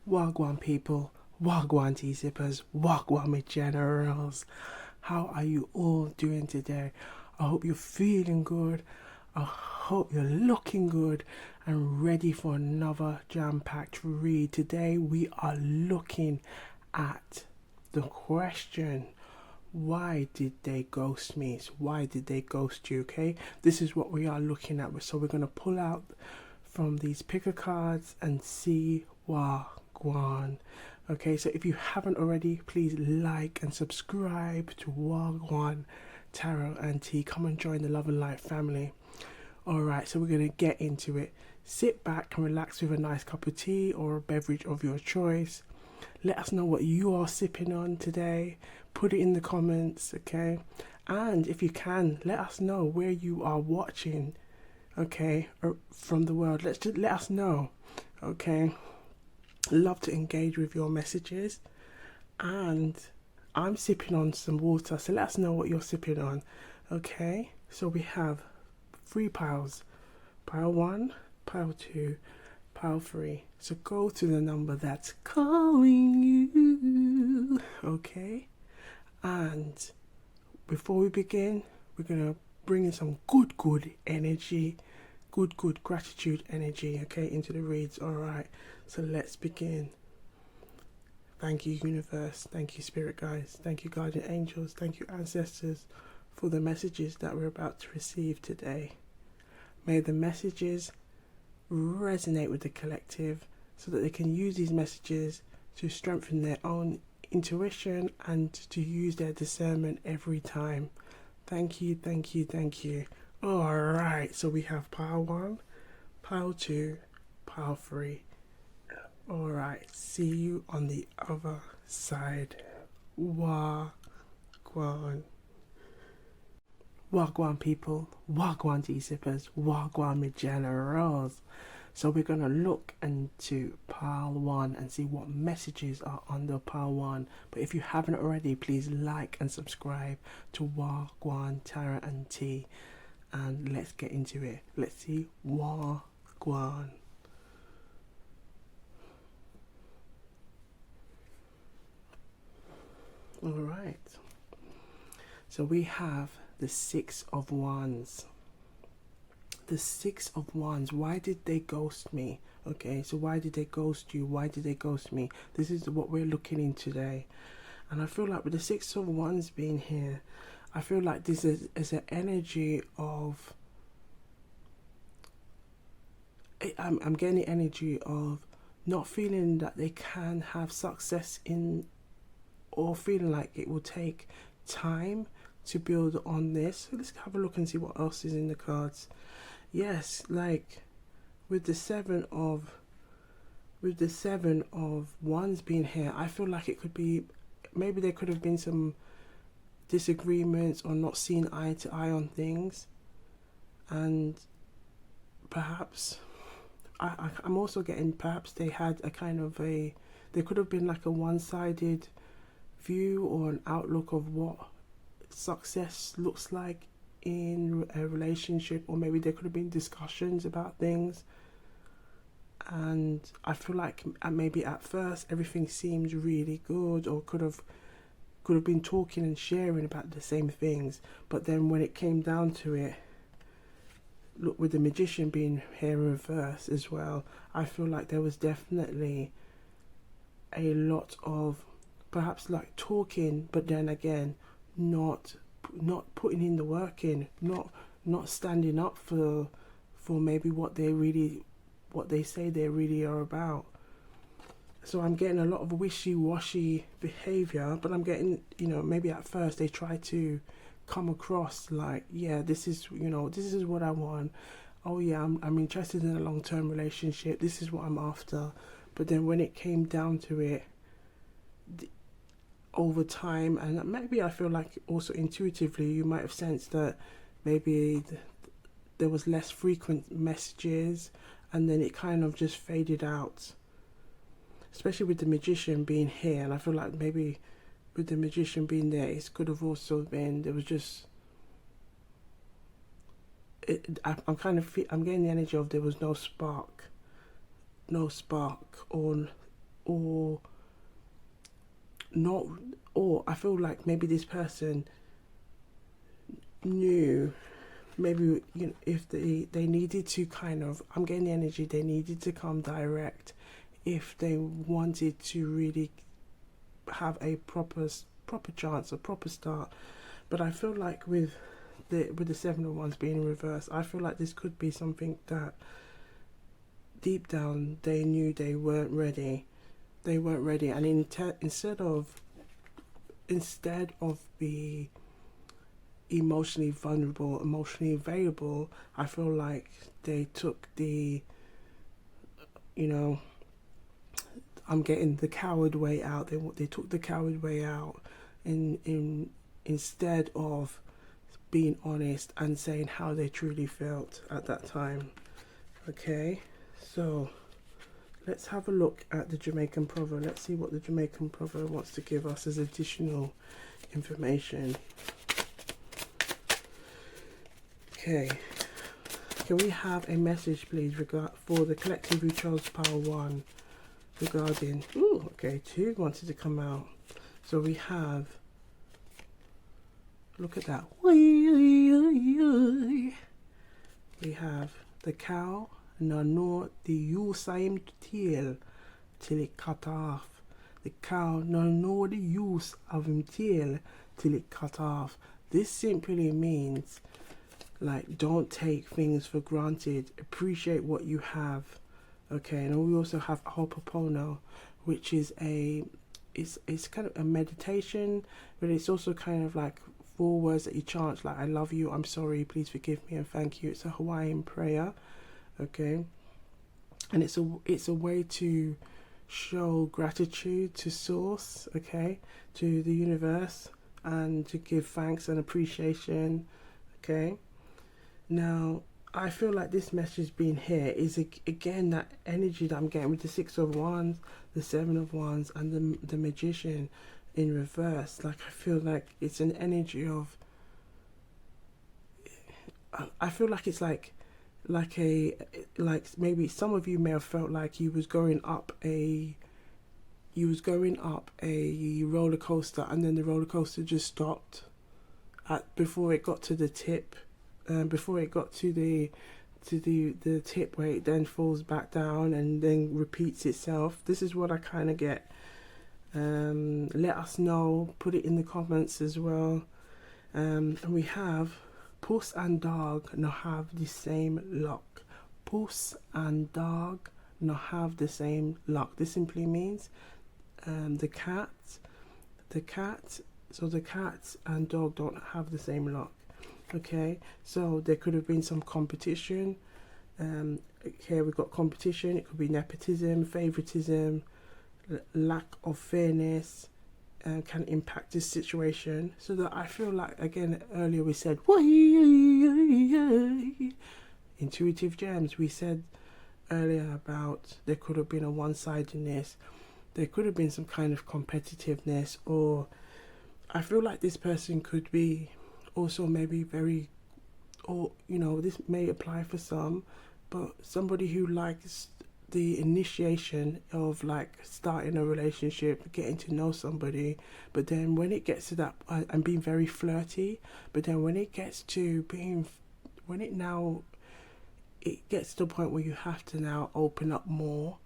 Wagwan people, Wagwan tea sippers, Wagwan my generals. How are you all doing today? I hope you're feeling good. I hope you're looking good and ready for another jam-packed read. Today we are looking at the question, why did they ghost me? So why did they ghost you? Okay, this is what we are looking at. So we're going to pull out from these picker cards and see Wagwan. Okay, so if you haven't already, please like and subscribe to Wagwan Tarot and Tea. Come and join the Love and Light family. Alright, so we're going to get into it. Sit back and relax with a nice cup of tea or a beverage of your choice. Let us know what you are sipping on today. Put it in the comments, okay? And if you can, let us know where you are watching, okay, or from the world. Let us know, okay? Love to engage with your messages. And I'm sipping on some water, so let us know what you're sipping on, okay? So we have 3 piles. Pile 1, pile 2, pile 3. So go to the number that's calling you, okay? And before we begin, we're gonna bring in some good energy, good gratitude energy, okay, into the reads. All right, so let's begin. Thank you, universe. Thank you, spirit guides. Thank you, guardian angels. Thank you, ancestors, for the messages that we're about to receive today. May the messages resonate with the collective so that they can use these messages to strengthen their own intuition and to use their discernment every time. Thank you. Alright, so we have pile 1, pile 2, pile 3. Alright, see you on the other side. Wagwan. Wagwan people, Wagwan tea sippers, Wagwan my generals. So we're going to look into pile 1 and see what messages are under pile 1. But if you haven't already, please like and subscribe to Wagwantarotandtea. And let's get into it. Let's see Wagwan. Alright. So we have the 6 of Wands. The 6 of Wands. Why did they ghost me? Okay, so why did they ghost you? Why did they ghost me? This is what we're looking in today. And I feel like with the 6 of Wands being here, I feel like this is an energy of... I'm getting the energy of not feeling that they can have success in, or feeling like it will take time to build on this. So let's have a look and see what else is in the cards. Yes, like with the 7 of Wands being here, I feel like it could be, maybe there could have been some disagreements or not seeing eye to eye on things, and perhaps I'm also getting, perhaps they had a kind of a, there could have been like a one-sided view or an outlook of what success looks like in a relationship, or maybe there could have been discussions about things, and I feel like maybe at first everything seemed really good, or could have been talking and sharing about the same things, but then when it came down to it, look, with the Magician being here in reverse as well, I feel like there was definitely a lot of perhaps like talking, but then again not putting in the work in, not standing up for maybe what they say they really are about. So I'm getting a lot of wishy-washy behavior, but I'm getting, you know, maybe at first they try to come across like, yeah, this is, you know, this is what I want. Oh yeah, I'm interested in a long-term relationship. This is what I'm after. But then when it came down to it, over time, and maybe I feel like also intuitively, you might have sensed that maybe there was less frequent messages, and then it kind of just faded out, especially with the Magician being here. And I feel like maybe with the Magician being there, it could have also been, there was just, I'm getting the energy of there was no spark, or or not, or I feel like maybe this person knew, maybe, you know, if they needed to kind of, I'm getting the energy, they needed to come direct if they wanted to really have a proper chance, a proper start. But I feel like with the Seven of Wands being in reverse, I feel like this could be something that deep down they knew they weren't ready. They weren't ready, and instead of be emotionally vulnerable, emotionally available, I feel like they took the, you know, I'm getting the coward way out. They took the coward way out, instead of being honest and saying how they truly felt at that time. Okay, so let's have a look at the Jamaican proverb. Let's see what the Jamaican proverb wants to give us as additional information. Okay, can we have a message, please, for the collective who chose Power 1 regarding... Ooh, okay, 2 wanted to come out. So we have... Look at that. We have the cow no know the use of him tail till it cut off. The cow no know the use of him tail till it cut off. This simply means, like, don't take things for granted. Appreciate what you have. Okay, and we also have Ho'oponopono, which is it's kind of a meditation, but it's also kind of like 4 words that you chant, like I love you, I'm sorry, please forgive me, and thank you. It's a Hawaiian prayer. Okay, and it's a way to show gratitude to source, okay, to the universe, and to give thanks and appreciation. Okay, now I feel like this message being here is again that energy that I'm getting with the 6 of Wands, the 7 of Wands, and the Magician in reverse. Like, I feel like it's an energy of, I feel like it's like maybe some of you may have felt like you was going up a roller coaster, and then the roller coaster just stopped before it got to the tip, before it got to the tip, where it then falls back down and then repeats itself. This is what I kind of get. Let us know, put it in the comments as well. And we have puss and dog no have the same luck. Puss and dog no have the same luck. This simply means the cat and dog don't have the same luck. Okay, so there could have been some competition. Here we've got competition. It could be nepotism, favoritism, lack of fairness, can impact this situation. So that I feel like, again, earlier we said intuitive gems. We said earlier about there could have been a one-sidedness. There could have been some kind of competitiveness, or I feel like this person could be also maybe very, or you know, this may apply for some, but somebody who likes the initiation of like starting a relationship, getting to know somebody, but then when it gets to that, and being very flirty, but then when it gets to being, it gets to the point where you have to now open up more,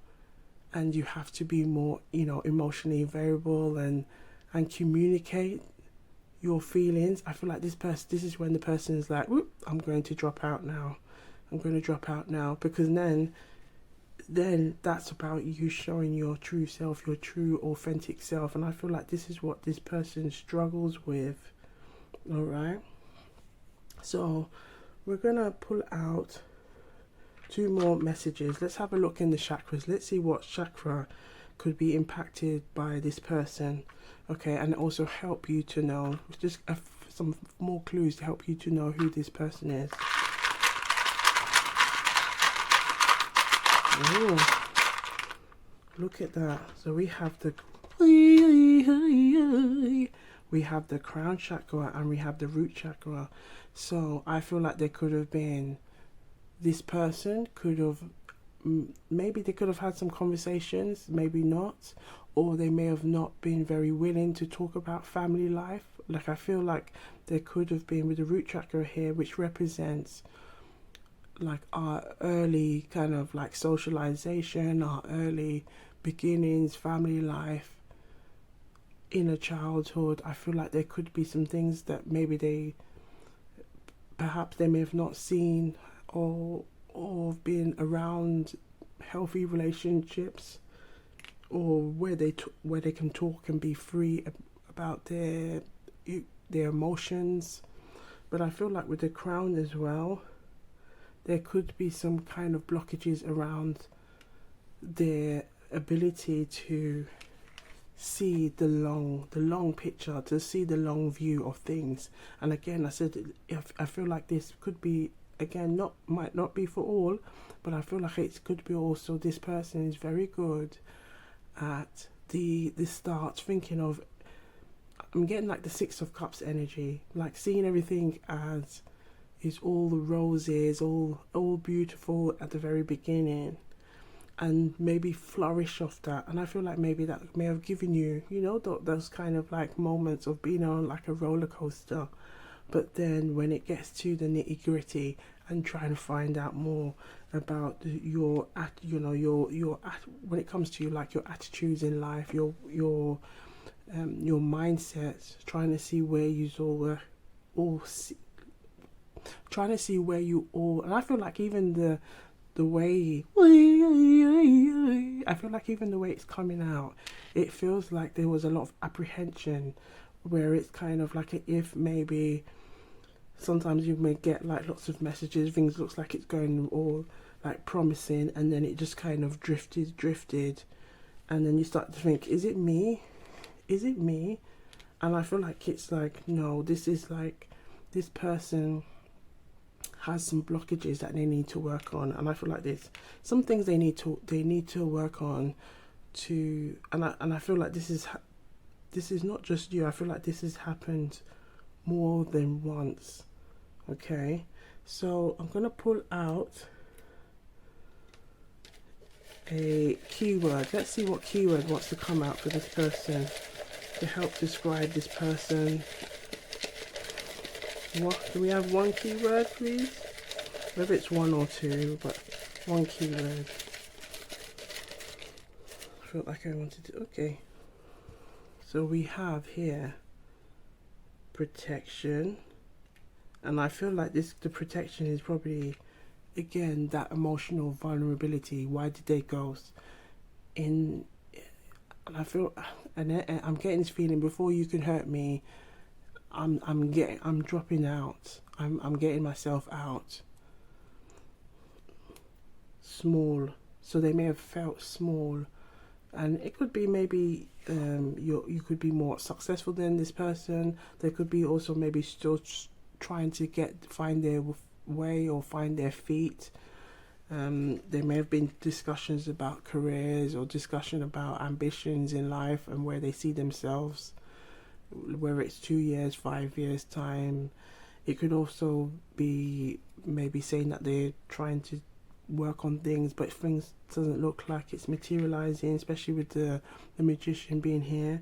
and you have to be more, you know, emotionally available and communicate your feelings. I feel like this is when the person is like, whoop, I'm going to drop out now, because then that's about you showing your true self, your true authentic self. And I feel like this is what this person struggles with. All right, so we're gonna pull out 2 more messages. Let's have a look in the chakras. Let's see what chakra could be impacted by this person. Okay, and also help you to know, just some more clues to help you to know who this person is. Ooh, look at that. So we have the crown chakra and we have the root chakra. So I feel like there could have been, this person could have maybe they could have had some conversations, maybe not, or they may have not been very willing to talk about family life. Like, I feel like there could have been, with the root chakra here, which represents like our early kind of like socialization, our early beginnings, family life, inner childhood. I feel like there could be some things that maybe perhaps they may have not seen, or been around healthy relationships, or where they can talk and be free about their emotions. But I feel like with the crown as well, there could be some kind of blockages around their ability to see the long picture, to see the long view of things. And again, I said, I feel like this could be, again, might not be for all, but I feel like it could be also, this person is very good at the start, thinking of, I'm getting like the Six of Cups energy, like seeing everything as is all the roses, all beautiful at the very beginning, and maybe flourish off that. And I feel like maybe that may have given you, those kind of like moments of being on like a roller coaster. But then when it gets to the nitty gritty and trying to find out more about your when it comes to like your attitudes in life, your mindset, trying to see where you trying to see where you all, and I feel like even the way, I feel like even the way it's coming out, it feels like there was a lot of apprehension, where it's kind of like if maybe sometimes you may get like lots of messages, things looks like it's going all like promising, and then it just kind of drifted, and then you start to think, is it me? And I feel like it's like, no, this is like, this person has some blockages that they need to work on. And I feel like there's some things they need to work on to, and I feel like this is not just you. I feel like this has happened more than once. Okay, so I'm gonna pull out a keyword. Let's see what keyword wants to come out for this person to help describe this person. What do we have? One keyword, please? Whether it's one or two, but one keyword. I felt like I wanted to. Okay, so we have here protection, and I feel like the protection is probably, again, that emotional vulnerability. Why did they ghost? And I feel, and I'm getting this feeling, before you can hurt me, I'm dropping out. I'm getting myself out. Small. So they may have felt small, and it could be maybe you could be more successful than this person. They could be also maybe still trying to find their way or find their feet. There may have been discussions about careers, or discussion about ambitions in life and where they see themselves, whether it's 2 years, 5 years time. It could also be maybe saying that they're trying to work on things, but things doesn't look like it's materializing, especially with the magician being here.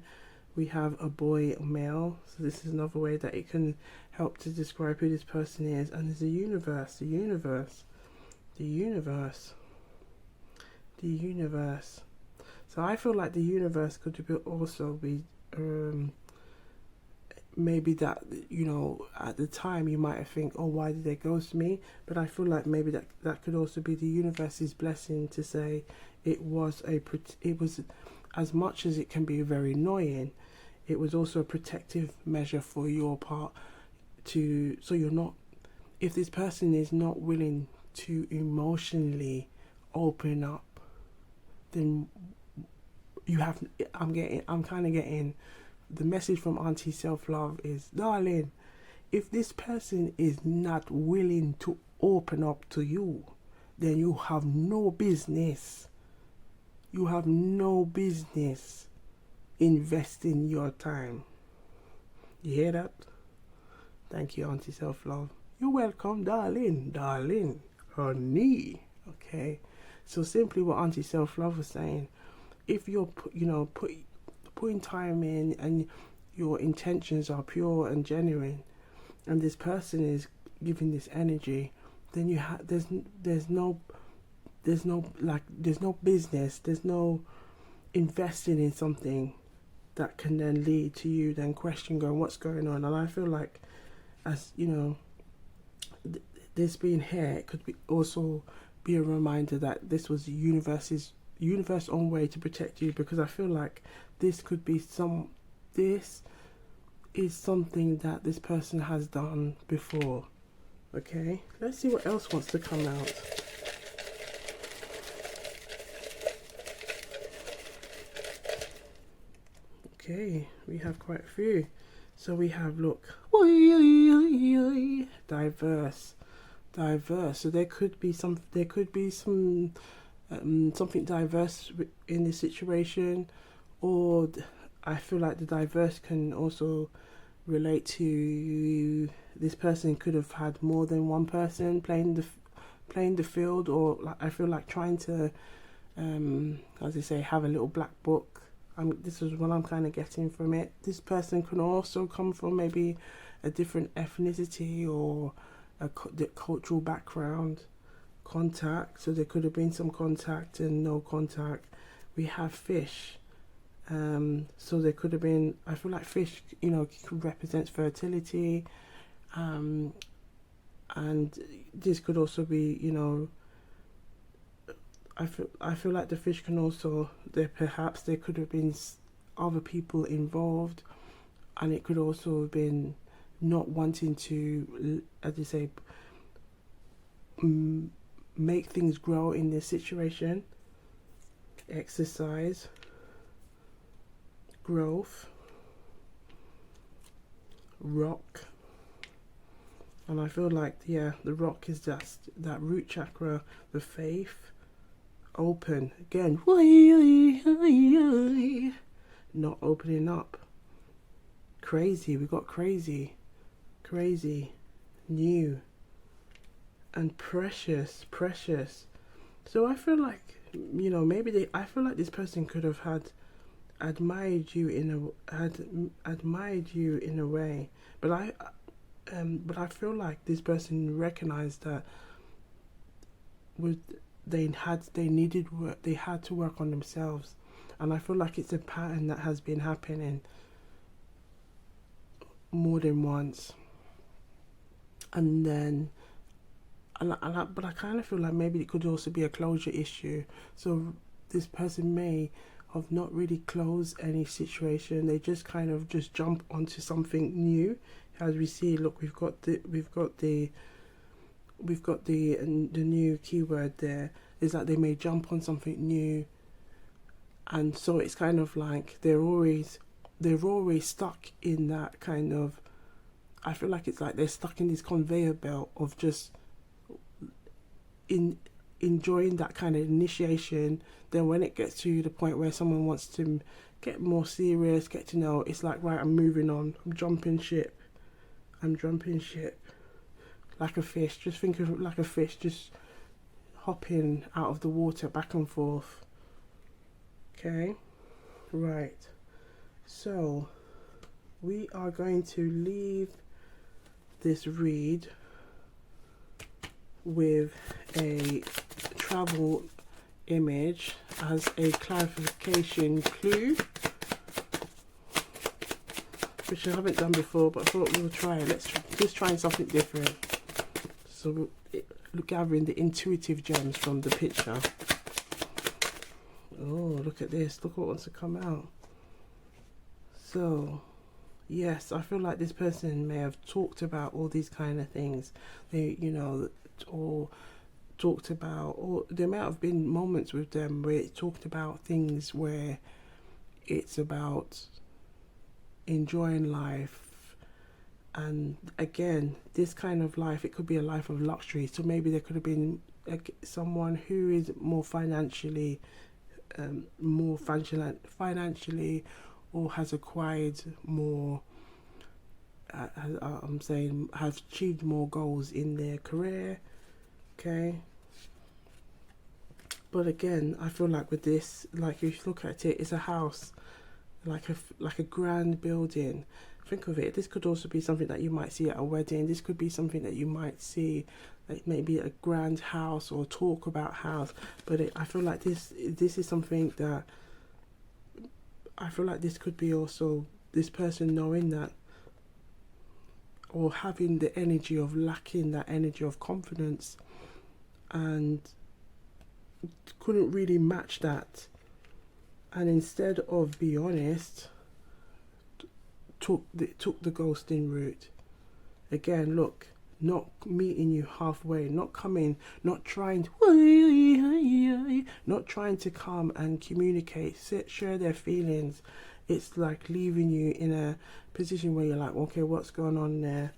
We have a boy, a male, so this is another way that it can help to describe who this person is. And there's the universe. So I feel like the universe could also be maybe that, at the time you might think, oh, why did they ghost me? But I feel like maybe that could also be the universe's blessing to say it was, as much as it can be very annoying, it was also a protective measure for your part, so you're not, if this person is not willing to emotionally open up, then I'm kind of getting the message from Auntie Self-Love is, darling, if this person is not willing to open up to you, then you have no business investing your time. You hear that? Thank you, Auntie Self-Love. You're welcome, darling, honey. Okay, So simply what Auntie Self Love was saying, if you're putting time in and your intentions are pure and genuine, and this person is giving this energy, then there's no business, there's no investing in something that can then lead to you then question going what's going on. And I feel like, as you know, this being here, it could be also be a reminder that this was the universe own way to protect you, because I feel like this is something that this person has done before. Okay, let's see what else wants to come out. Okay, we have quite a few. So we have, look, diverse. So there could be some something diverse in this situation, or I feel like the diverse can also relate to this person could have had more than one person playing the field, or like, I feel like trying to as they say, have a little black book. This is what I'm kind of getting from it. This person can also come from maybe a different ethnicity or the cultural background. Contact, so there could have been some contact and no contact. We have fish, so there could have been, I feel like fish, represents fertility, and this could also be, I feel like the fish can also, there could have been other people involved, and it could also have been not wanting to, as you say, make things grow in this situation. Exercise, growth, rock, and I feel like, yeah, the rock is just that root chakra, the faith, open again, not opening up. Crazy, we got crazy, new, and precious. So I feel like, I feel like this person could have admired you in a way, but I feel like this person recognized that they needed work, they had to work on themselves, and I feel like it's a pattern that has been happening more than once. And then, but I kind of feel like maybe it could also be a closure issue. So this person may have not really closed any situation. They just kind of just jump onto something new. As we see, look, we've got the new keyword there. Is that they may jump on something new, and so it's kind of like they're always stuck in that kind of. I feel like it's like they're stuck in this conveyor belt of just enjoying that kind of initiation. Then when it gets to the point where someone wants to get more serious, get to know, it's like, right, I'm moving on. I'm jumping ship. Like a fish. Just think of it like a fish, just hopping out of the water back and forth. Okay, right. So we are going to leave this read with a travel image as a clarification clue, which I haven't done before, but I thought we'll try it. Let's just try something different. So we're gathering the intuitive gems from the picture. Oh, look at this. Look what wants to come out. So yes, I feel like this person may have talked about all these kind of things. They, or talked about, or there might have been moments with them where it talked about things where it's about enjoying life. And again, this kind of life, it could be a life of luxury. So maybe there could have been someone who is more financially, or has acquired more, I'm saying, has achieved more goals in their career. Okay, But again, I feel like with this, like if you look at it, it's a house, like a grand building. Think of it. This could also be something that you might see at a wedding. This could be something that you might see, like maybe a grand house or talk about house. But I feel like this is something that I feel like this could be also this person knowing that, or having the energy of lacking that energy of confidence, and couldn't really match that, and instead of be honest, took the ghosting route. Again, look, not meeting you halfway, not coming, not trying to come and communicate, share their feelings. It's like leaving you in a position where you're like, okay, what's going on there?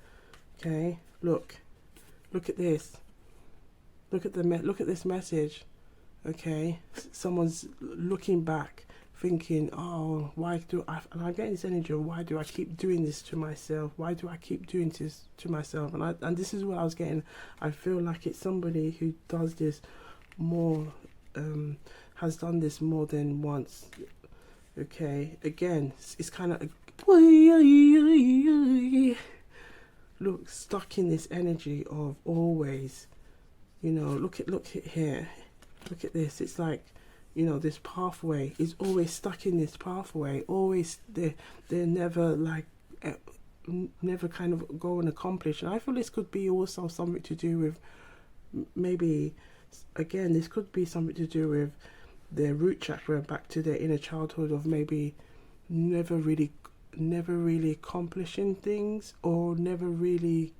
Okay, look at this. Look at this message. Okay, someone's looking back, thinking, oh, why do I? And I'm getting this energy of, why do I keep doing this to myself? Why do I keep doing this to myself? And this is what I was getting. I feel like it's somebody who does this more, has done this more than once. Okay, again, it's kind of look, stuck in this energy of always, look at here. Look at this. It's like, this pathway is always stuck in this pathway. Always, they're never like, never kind of go and accomplish. And I feel this could be also something to do with, maybe, again, this could be something to do with their root chakra, back to their inner childhood of maybe never really accomplishing things, or never really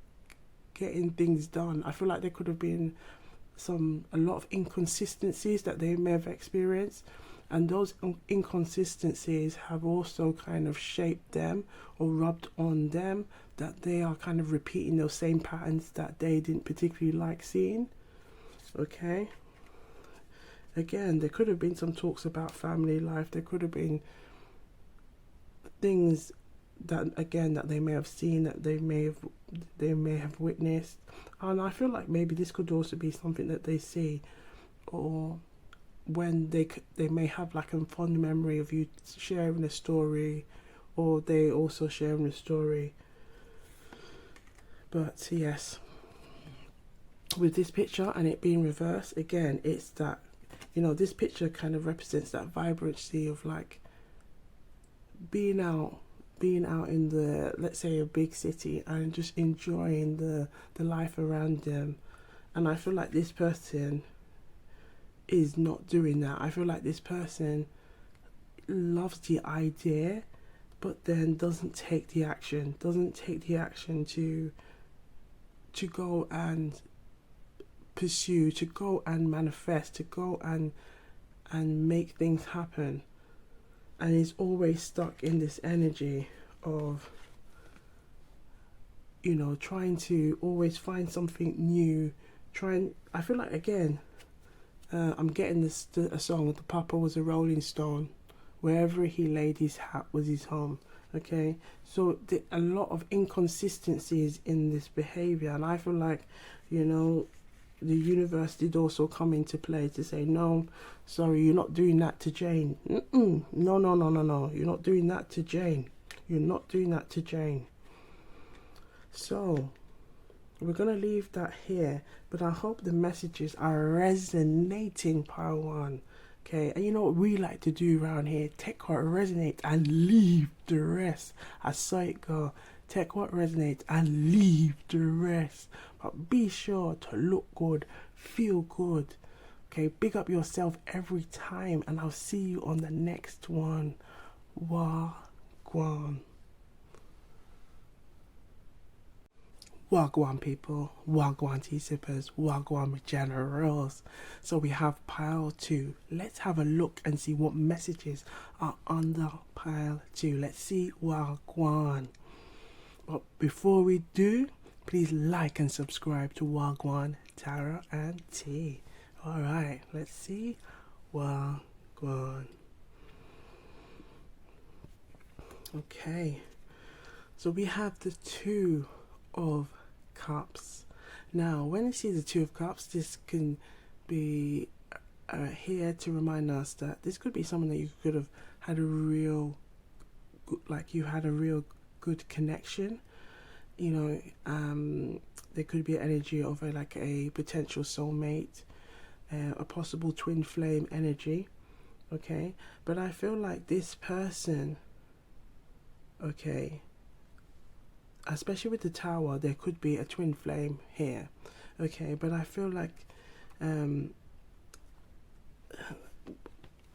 getting things done. I feel like there could have been a lot of inconsistencies that they may have experienced, and those inconsistencies have also kind of shaped them or rubbed on them, that they are kind of repeating those same patterns that they didn't particularly like seeing. Okay, again, there could have been some talks about family life. There could have been things that, again, that they may have seen, that they may have witnessed. And I feel like maybe this could also be something that they see, or when they may have like a fond memory of you sharing a story, or they also sharing a story. But yes, with this picture and it being reversed, again, it's that, this picture kind of represents that vibrancy of like being out in the, let's say, a big city, and just enjoying the life around them. And I feel like this person is not doing that. I feel like this person loves the idea, but then doesn't take the action to go and pursue, to go and manifest, to go and make things happen. And is always stuck in this energy of, trying to always find something new. I feel like, again, I'm getting a song with the Papa was a Rolling Stone. Wherever he laid his hat was his home. Okay, so a lot of inconsistencies in this behavior, and I feel like, the universe did also come into play to say, no, sorry, you're not doing that to Jane. No, you're not doing that to Jane. You're not doing that to Jane. So we're going to leave that here, but I hope the messages are resonating, Pile 1. Okay, and you know what we like to do around here? Take what resonates and leave the rest. I saw it go. Take what resonates and leave the rest. But be sure to look good, feel good. Okay, big up yourself every time, and I'll see you on the next one. Wagwan. Wagwan, people. Wagwan tea sippers. Wagwan generals. So we have pile 2. Let's have a look and see what messages are under pile 2. Let's see Wagwan. But before we do, please like and subscribe to Wagwantarotandtea. Alright, let's see Wagwan. Okay, so we have the 2 of Cups. Now, when you see the 2 of Cups, this can be here to remind us that this could be someone that you could have had a real, like you had a real good connection. You know, there could be energy of like a potential soulmate, a possible twin flame energy. Okay, but I feel like this person, okay, especially with the tower, there could be a twin flame here. Okay, but I feel like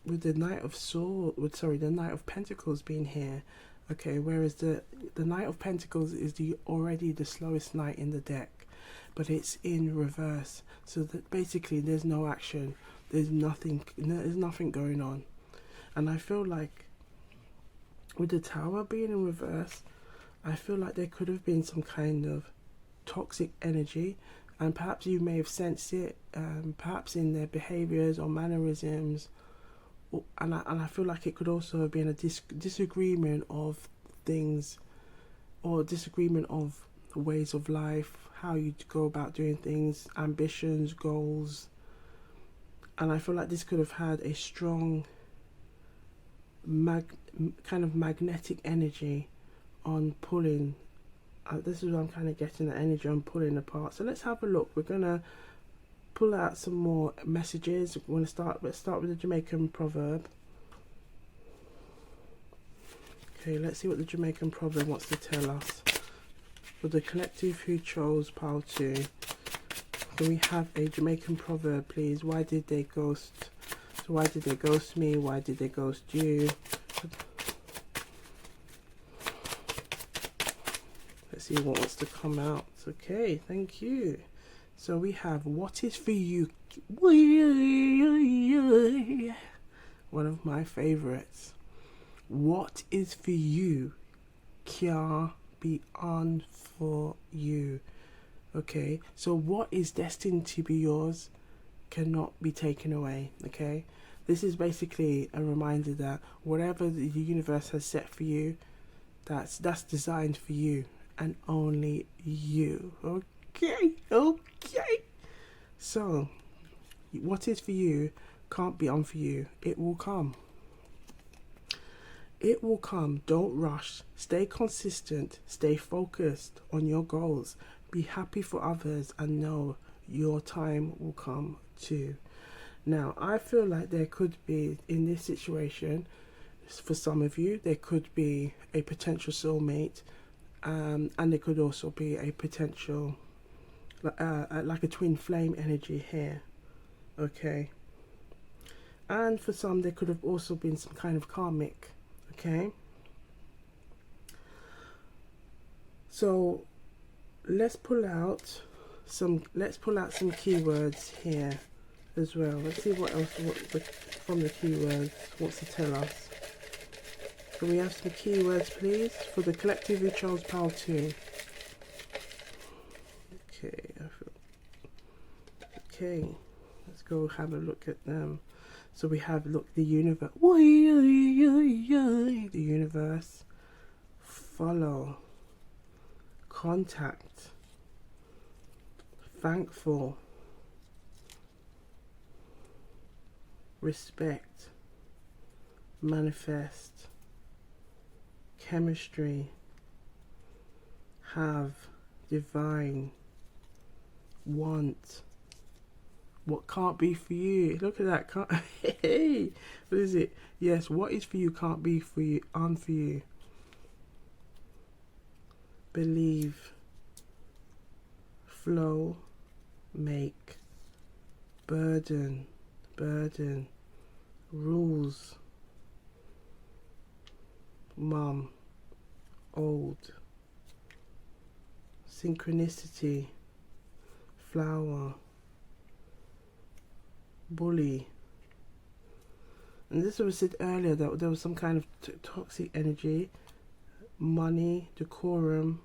with the Knight of the Knight of Pentacles being here, okay, whereas the Knight of Pentacles is already the slowest knight in the deck, but it's in reverse, so that basically there's no action, there's nothing going on. And I feel like with the Tower being in reverse, I feel like there could have been some kind of toxic energy, and perhaps you may have sensed it, perhaps in their behaviors or mannerisms, and I feel like it could also have been a disagreement of things, or disagreement of ways of life, how you go about doing things, ambitions, goals. And I feel like this could have had a strong kind of magnetic energy on pulling. This is what I'm kind of getting, the energy on pulling apart. So let's have a look. We're gonna pull out some more messages. Let's start with the Jamaican proverb. Okay, let's see what the Jamaican proverb wants to tell us. For the collective who chose pile 2, can we have a Jamaican proverb, please? Why did they ghost? So why did they ghost me? Why did they ghost you? Let's see what wants to come out. Okay, thank you. So we have, what is for you? One of my favorites. What is for you can't be on for you. Okay, so what is destined to be yours cannot be taken away. Okay, this is basically a reminder that whatever the universe has set for you, that's designed for you and only you. Okay. So what is for you can't be on for you. It will come. It will come. Don't rush. Stay consistent. Stay focused on your goals. Be happy for others and know your time will come too. Now, I feel like there could be, in this situation, for some of you, there could be a potential soulmate, and there could also be a potential, like a twin flame energy here. Okay. And for some, there could have also been some kind of karmic. Okay, so let's pull out some keywords here as well. Let's see what else from the keywords wants to tell us. Can we have some keywords, please, for the collective who chose pile 2? Okay, let's go have a look at them. So we have, look, the universe. The universe. Follow. Contact. Thankful. Respect. Manifest. Chemistry. Have. Divine. Want. What can't be for you? Look at that. Can't. Hey, what is it? Yes, what is for you can't be for you. On for you. Believe. Flow. Make. Burden. Rules. Mum. Old. Synchronicity. Flower. Bully. And this was said earlier that there was some kind of toxic energy. Money, decorum,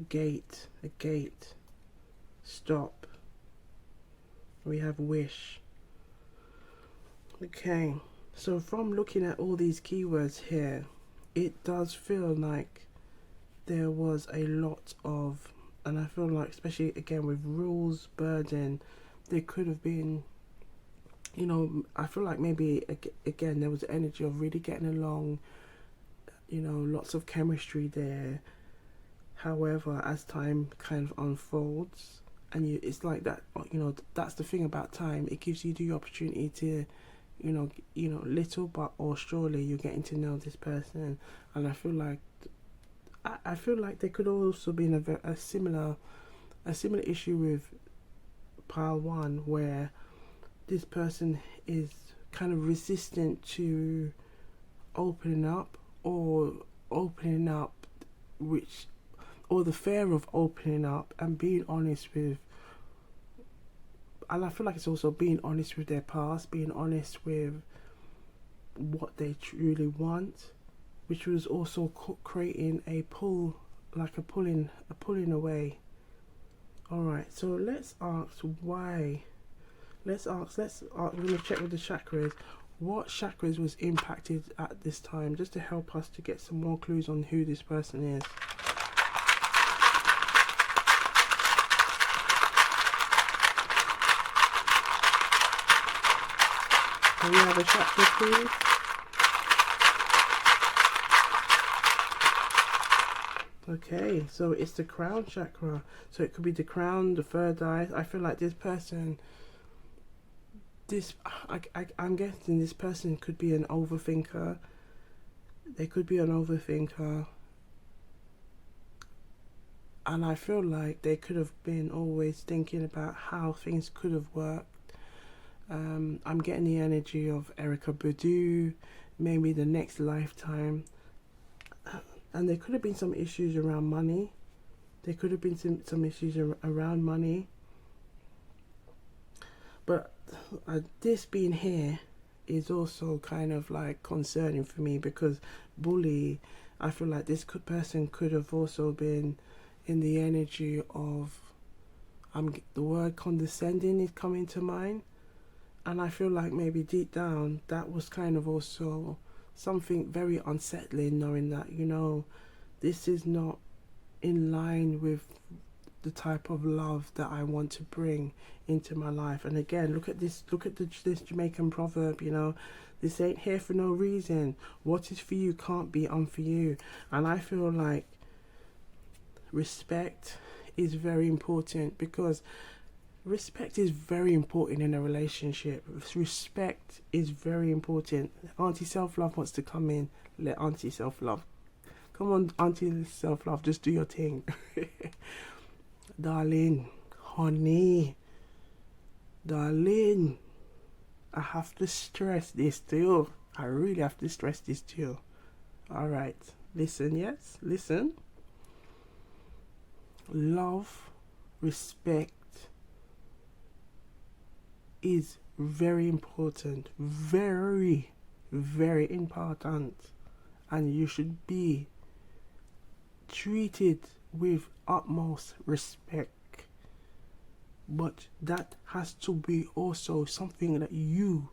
gate, a gate, stop. We have wish. Okay, so from looking at all these keywords here, it does feel like there was a lot of, and I feel like, especially again with rules, burden, they could have been, you know, I feel like maybe again there was the energy of really getting along, you know, lots of chemistry there. However, as time kind of unfolds, and it's like that, you know, that's the thing about time. It gives you the opportunity to, you know, little but or surely you're getting to know this person, and I feel like, I feel like there could also be a similar issue with pile one, where this person is kind of resistant to opening up, or opening up, which, or the fear of opening up and being honest with, and I feel like it's also being honest with their past, being honest with what they truly want, which was also creating a pull, like a pulling away. All right, so let's ask why. Let's ask. We're gonna check with the chakras. What chakras was impacted at this time, just to help us to get some more clues on who this person is. Can we have a chakra, please? Okay, so it's the crown chakra. So it could be the crown, the third eye. I feel like this person, I'm guessing this person could be an overthinker. They could be an overthinker. And I feel like they could have been always thinking about how things could have worked. I'm getting the energy of Erica Badu, maybe the next lifetime. And there could have been some issues around money. There could have been some issues around money. But this being here is also kind of like concerning for me, because bully, I feel like this person could have also been in the energy of, the word condescending is coming to mind. And I feel like maybe deep down that was kind of also something very unsettling, knowing that, you know, this is not in line with the type of love that I want to bring into my life. And again, look at this Jamaican proverb, you know, this ain't here for no reason. What is for you can't be unfor you. And I feel like respect is very important, because respect is very important in a relationship. Respect is very important. Auntie Self-Love wants to come in. Let Auntie Self-Love. Come on, Auntie Self-Love, just do your thing. Darling, honey, darling, I have to stress this to you. I really have to stress this to you. Alright, listen, yes, listen. Love, respect is very important, very, very important, and you should be treated with utmost respect. But that has to be also something that you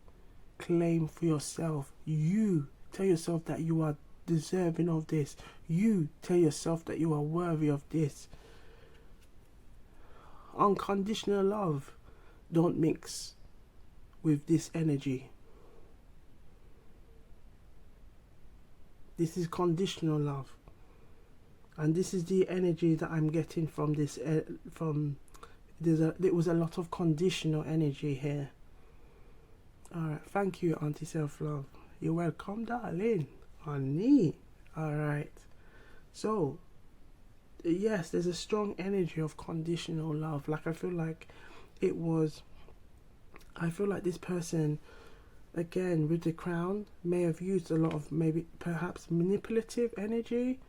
claim for yourself. You tell yourself that you are deserving of this. You tell yourself that you are worthy of this. Unconditional love don't mix with this energy. This is conditional love, and this is the energy that I'm getting from this. There was a lot of conditional energy here. All right, thank you, Auntie Self-Love. You're welcome, darling, honey. All right, so yes, there's a strong energy of conditional love. Like I feel like this person, again with the crown, may have used a lot of maybe perhaps manipulative energy,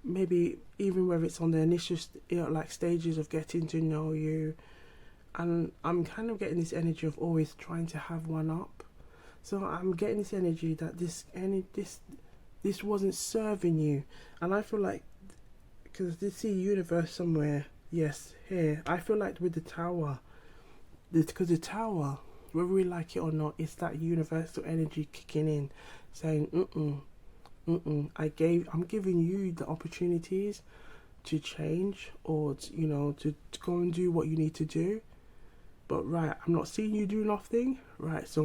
maybe even whether it's on the initial like stages of getting to know you. And I'm kind of getting this energy of always trying to have one up. So I'm getting this energy that this wasn't serving you. And I feel like, because they see universe somewhere, yes, here, I feel like with the tower, because the tower, whether we like it or not, it's that universal energy kicking in, saying, I'm giving you the opportunities to change, or to go and do what you need to do. But right, I'm not seeing you do nothing. Right, so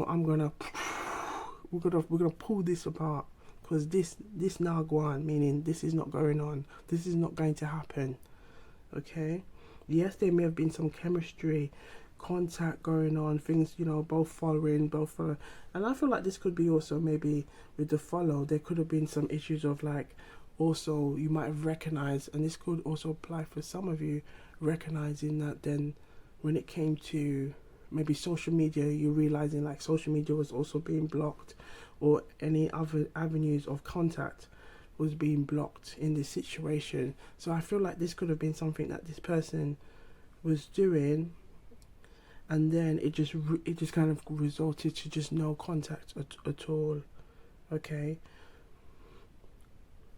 we're gonna pull this apart, because this now go on, meaning this is not going on. This is not going to happen. Okay. Yes, there may have been some chemistry, contact going on, things, both following, and I feel like this could be also maybe with the follow. There could have been some issues of like, also you might have recognized, and this could also apply for some of you, recognizing that then when it came to maybe social media, you're realizing like social media was also being blocked, or any other avenues of contact was being blocked in this situation. So I feel like this could have been something that this person was doing, and then it just kind of resulted to just no contact at all. Okay.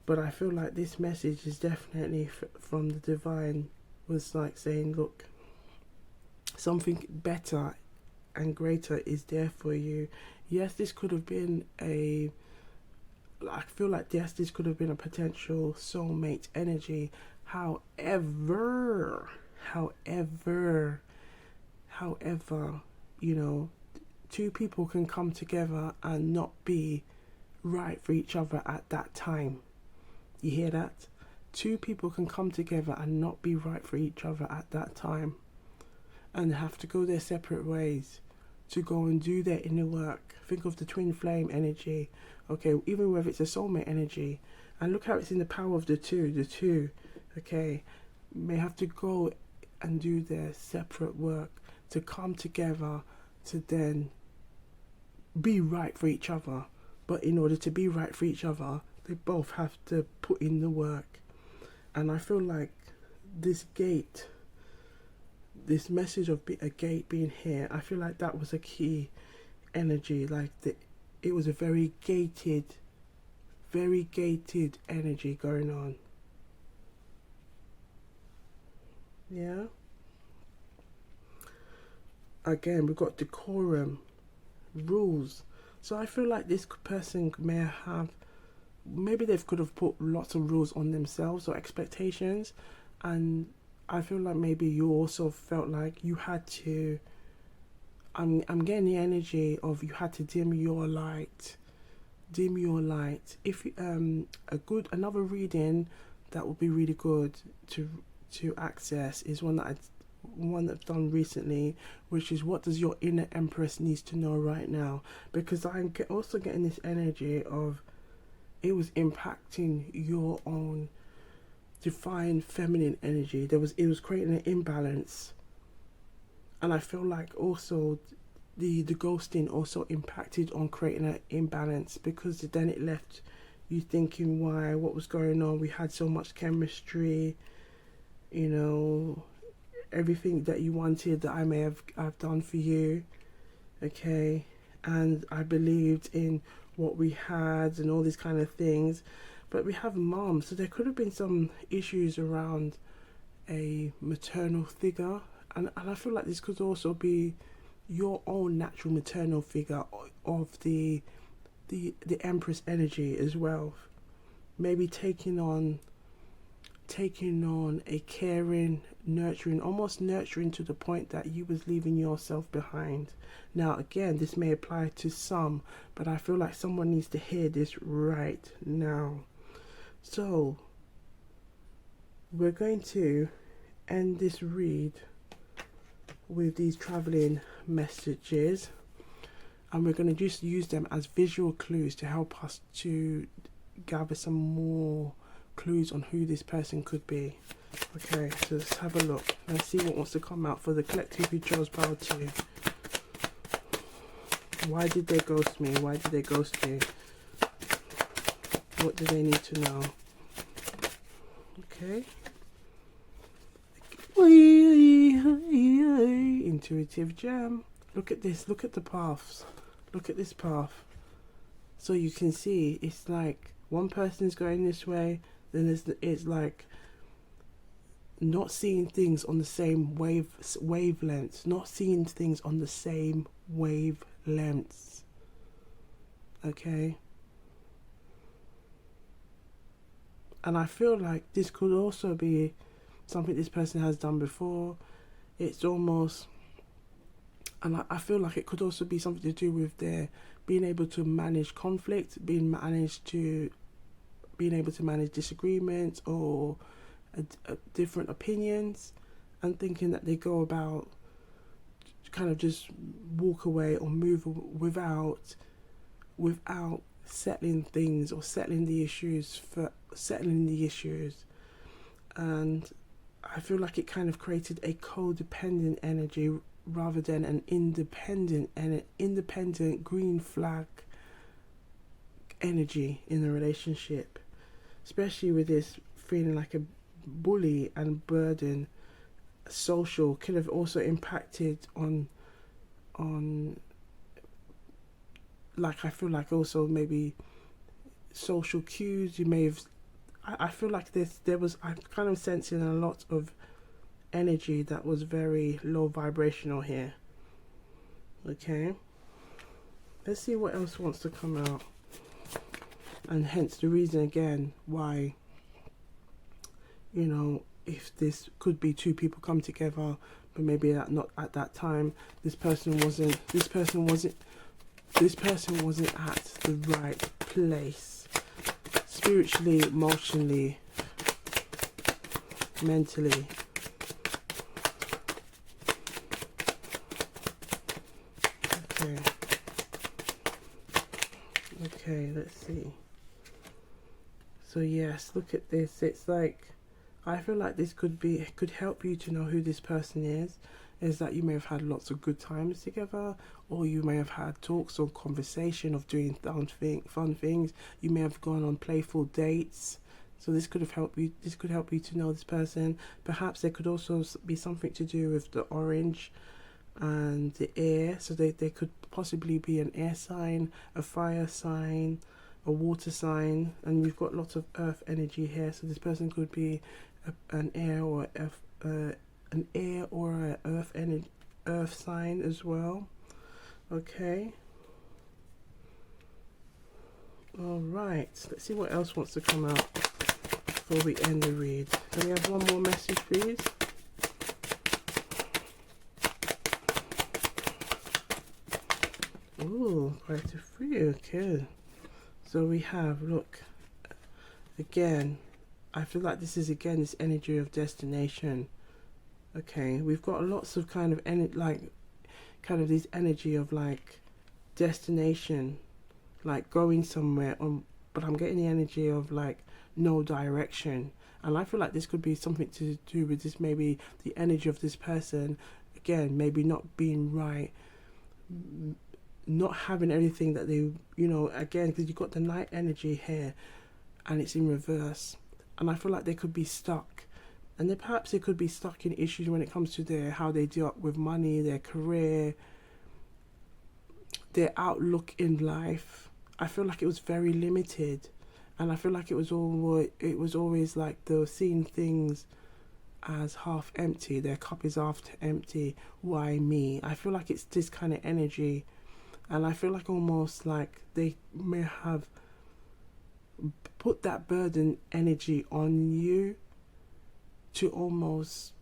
But I feel like this message is definitely from the divine, was like saying, look, something better and greater is there for you. Yes, this could have been I feel like yes, this could have been a potential soulmate energy. However, two people can come together and not be right for each other at that time. You hear that? Two people can come together and not be right for each other at that time, and have to go their separate ways to go and do their inner work. Think of the twin flame energy. Okay, even whether it's a soulmate energy, and look how it's in the power of the two, okay, may have to go and do their separate work to come together to then be right for each other. But in order to be right for each other, they both have to put in the work. And I feel like this message of a gate being here, I feel like that was a key energy. Like it was a very gated energy going on. Yeah. Again, we've got decorum, rules. So I feel like this person maybe they could have put lots of rules on themselves or expectations, and I feel like maybe you also felt like you had to, I'm getting the energy of you had to dim your light. If another reading that would be really good to access is one that I've done recently, which is, what does your inner Empress needs to know right now? Because I'm also getting this energy of it was impacting your own divine feminine energy. It was creating an imbalance, and I feel like also the ghosting also impacted on creating an imbalance, because then it left you thinking, what was going on? We had so much chemistry, everything that you wanted that I may have I've done for you, okay, and I believed in what we had and all these kind of things. But we have mom, so there could have been some issues around a maternal figure, and I feel like this could also be your own natural maternal figure of the Empress energy as well. Maybe taking on a caring, nurturing, almost nurturing to the point that you was leaving yourself behind. Now again, this may apply to some, but I feel like someone needs to hear this right now. So we're going to end this read with these traveling messages, and we're going to just use them as visual clues to help us to gather some more clues on who this person could be. Okay, so let's have a look. Let's see what wants to come out for the collective who chose pile 2. Why did they ghost me? Why did they ghost you? What do they need to know? Okay. Intuitive gem. Look at this. Look at the paths. Look at this path. So you can see it's like one person's going this way, then it's like not seeing things on the same wavelengths, not seeing things on the same wavelengths. Okay. And I feel like this could also be something this person has done before. It's almost And I feel like it could also be something to do with their being able to manage conflict, being able to manage disagreements or different opinions, and thinking that they go about kind of just walk away or move without settling things or settling the issues. And I feel like it kind of created a codependent energy rather than an independent green flag energy in the relationship, especially with this feeling like a bully and burden. Social could have also impacted on like, I feel like also maybe social cues. You may have, I feel like I'm kind of sensing a lot of energy that was very low vibrational here. Okay, let's see what else wants to come out, and hence the reason again why, you know, if this could be two people come together, but maybe not at that time. This person wasn't at the right place, spiritually, emotionally, mentally. Okay, let's see. So yes, look at this. It's like, I feel like this could help you to know who this person is that you may have had lots of good times together, or you may have had talks or conversation of doing fun things. You may have gone on playful dates. So this could help you to know this person. Perhaps there could also be something to do with the orange and the air. So they could possibly be an air sign, a fire sign, a water sign, and we've got lots of earth energy here. So this person could be an air or an earth sign as well. Okay. All right. Let's see what else wants to come out before we end the read. Can we have one more message, please? Ooh, quite a few. Okay. So we have, look, again, I feel like this is again this energy of destination. Okay, we've got lots of kind of this energy of like destination, like going somewhere on, but I'm getting the energy of like no direction. And I feel like this could be something to do with this, maybe the energy of this person, again, maybe not being right, not having everything that they, again, because you've got the night energy here and it's in reverse. And I feel like they could be stuck. And perhaps they could be stuck in issues when it comes to how they deal with money, their career, their outlook in life. I feel like it was very limited. And I feel like it was always like they were seeing things as half empty. Their cup is half empty. Why me? I feel like it's this kind of energy. And I feel like almost like they may have put that burden energy on you to almost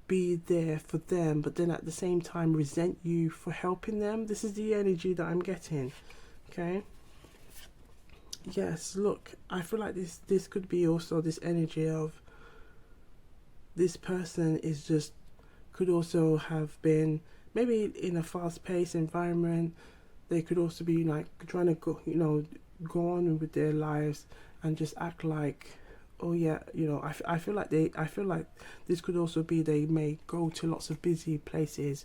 be there for them, but then at the same time resent you for helping them. This is the energy that I'm getting. Okay. Yes, look, I feel like this could be also this energy of this person could also have been maybe in a fast-paced environment. They could also be like trying to go on with their lives and just act like, oh yeah, I feel like this could also be they may go to lots of busy places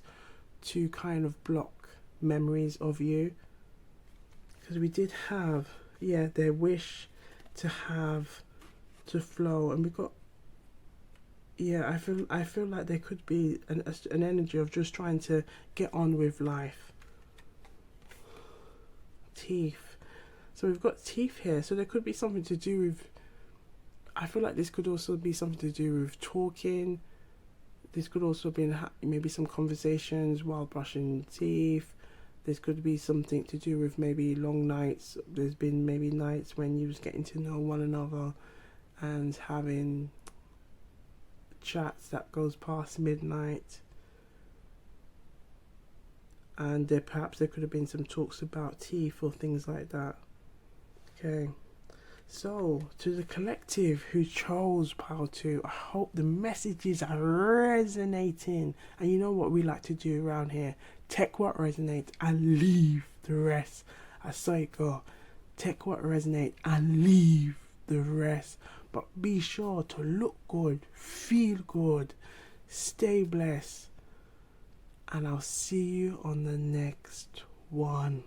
to kind of block memories of you. Because we did have, their wish to flow, and we got, I feel like there could be an energy of just trying to get on with life. Teeth. So we've got teeth here. So there could be something to do with, I feel like this could also be something to do with talking. This could also be maybe some conversations while brushing teeth. This could be something to do with maybe long nights. There's been maybe nights when you was getting to know one another and having chats that goes past midnight. and perhaps there could have been some talks about teeth or things like that. Okay, so to the collective who chose pile 2, I hope the messages are resonating. And you know what we like to do around here, take what resonates and leave the rest. I saw it go, take what resonates and leave the rest. But be sure to look good, feel good, stay blessed, and I'll see you on the next one.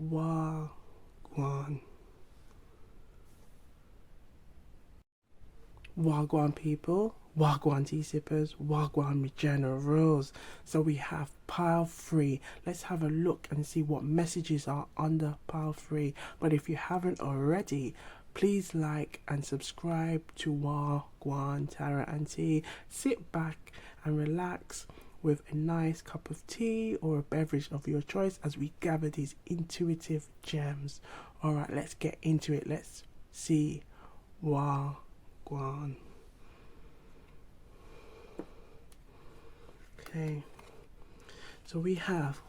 Wagwan. Wagwan people, Wagwan tea sippers, Wagwan generals. So we have pile 3. Let's have a look and see what messages are under pile 3. But if you haven't already, please like and subscribe to Wagwantarotandtea. Sit back and relax with a nice cup of tea or a beverage of your choice as we gather these intuitive gems. Alright, let's get into it. Let's see Wagwan. Okay, so we have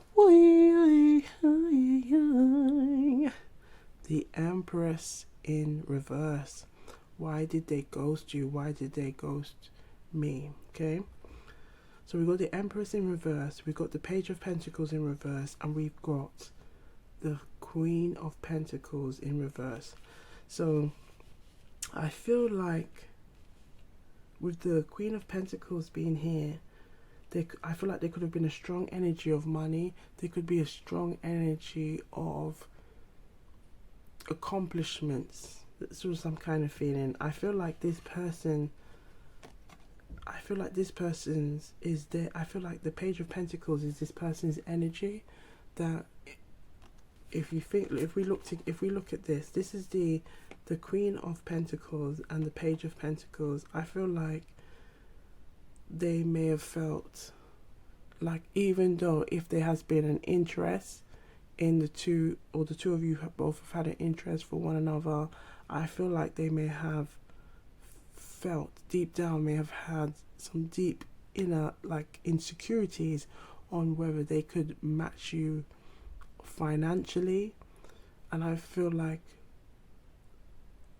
the Empress in reverse. Why did they ghost you? Why did they ghost me? Okay, so we got the Empress in reverse, we got the Page of Pentacles in reverse, and we've got the Queen of Pentacles in reverse. So I feel like with the Queen of Pentacles being here, I feel like there could have been a strong energy of money. There could be a strong energy of accomplishments. That's what I'm kind of feeling. I feel like this person's is there. I feel like the Page of Pentacles is this person's energy. That if we look at this, this is the Queen of Pentacles and the Page of Pentacles. I feel like they may have felt like, even though if there has been an interest in the two, or the two of you have both had an interest for one another, I feel like they may have felt deep down, may have had some deep inner like insecurities on whether they could match you financially. And I feel like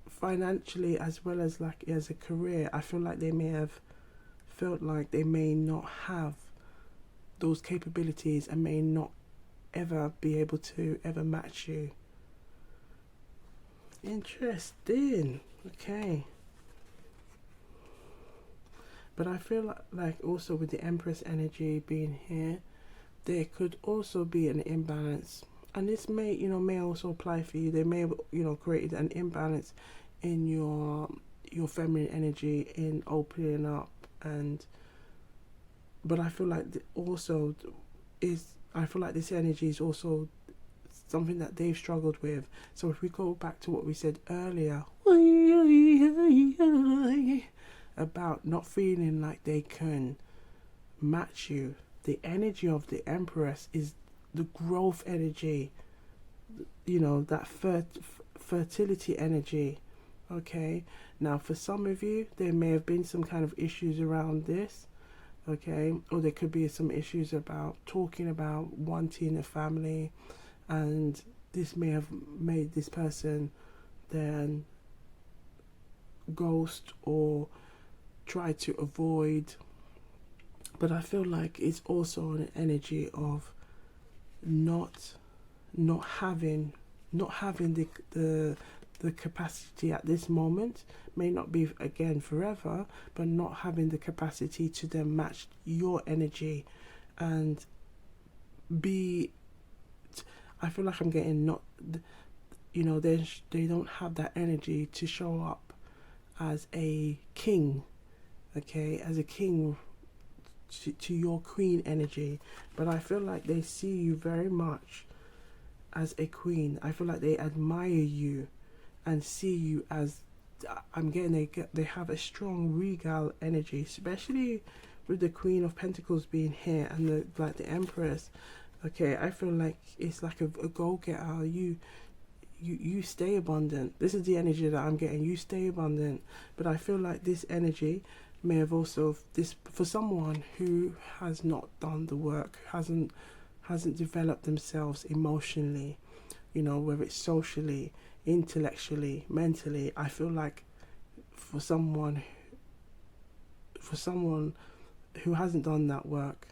financially as well as like as a career, I feel like they may have felt like they may not have those capabilities and may not ever be able to ever match you. Interesting. Okay, but I feel like also with the Empress energy being here, there could also be an imbalance, and this may also apply for you. They may have created an imbalance in your feminine energy in opening up. But I feel like I feel like this energy is also something that they've struggled with. So if we go back to what we said earlier about not feeling like they can match you, the energy of the Empress is the growth energy, that fertility energy. Okay, now for some of you there may have been some kind of issues around this, okay, or there could be some issues about talking about wanting a family, and this may have made this person then ghost or try to avoid. But I feel like it's also an energy of not having the capacity at this moment, may not be again forever, but not having the capacity to then match your energy and be. I feel like I'm getting they don't have that energy to show up as a king, okay, as a king to your queen energy. But I feel like they see you very much as a queen. I feel like they admire you and see you as, I'm getting, they have a strong regal energy, especially with the Queen of Pentacles being here and the Empress. Okay, I feel like it's like a go-getter. You stay abundant. This is the energy that I'm getting. You stay abundant. But I feel like this energy may have also, this for someone who has not done the work, hasn't hasn't developed themselves emotionally, you know, whether it's socially, intellectually, mentally, I feel like for someone who hasn't done that work,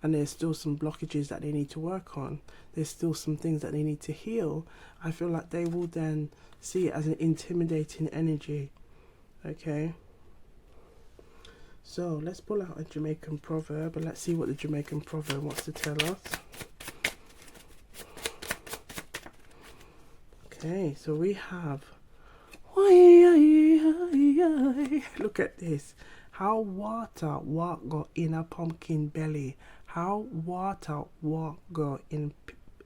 and there's still some blockages that they need to work on, there's still some things that they need to heal, I feel like they will then see it as an intimidating energy. Okay, so let's pull out a Jamaican proverb and let's see what the Jamaican proverb wants to tell us. Okay, so we have, look at this. How water walk go in a pumpkin belly. How water walk go in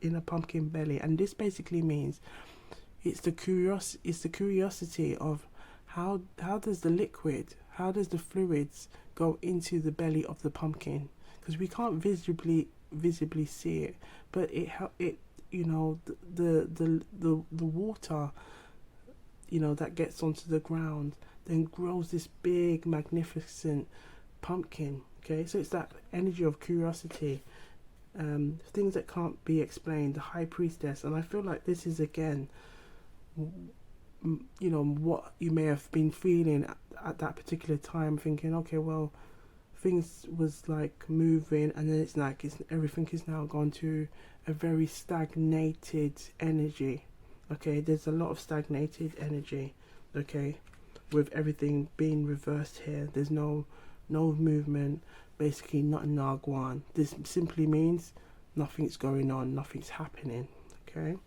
a pumpkin belly. And this basically means it's the curiosity of how does the liquid, how does the fluids go into the belly of the pumpkin, because we can't visibly see it, but it you know, the water, you know, that gets onto the ground then grows this big magnificent pumpkin. Okay, so it's that energy of curiosity, things that can't be explained, the high priestess. And I feel like this is again, you know, what you may have been feeling at that particular time, thinking, okay, well, things was like moving, and then it's like everything is now gone to a very stagnated energy. Okay, there's a lot of stagnated energy. Okay, with everything being reversed here, there's no movement, basically nothing Wagwan. This simply means nothing's going on, nothing's happening. Okay,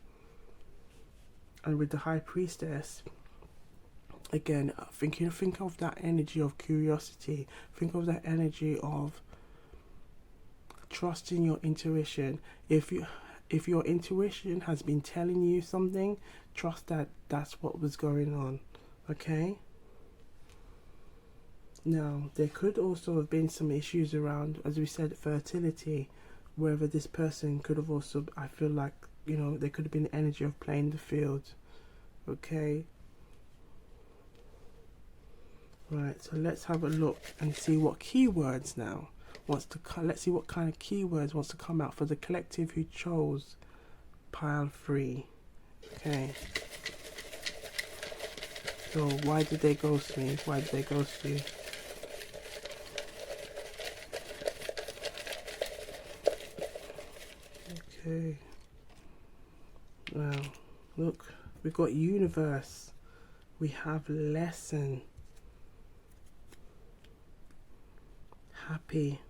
and with the high priestess, again, think of that energy of curiosity, think of that energy of trusting your intuition. If your intuition has been telling you something, trust that that's what was going on. Okay, now there could also have been some issues around, as we said, fertility, whether this person could have also, I feel like, you know, there could have been the energy of playing the field. Okay, right, so let's have a look and see what keywords now wants to let's see what kind of keywords wants to come out for the collective who chose pile 3. Okay, so why did they ghost me? Why did they ghost you? Okay, well, look, we've got universe, we have lesson, happy,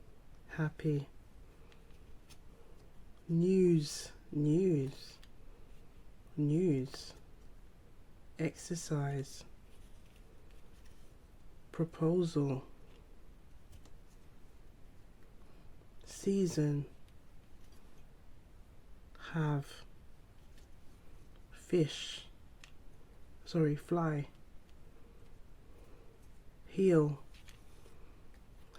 news, exercise, proposal, season, have, fly, heal.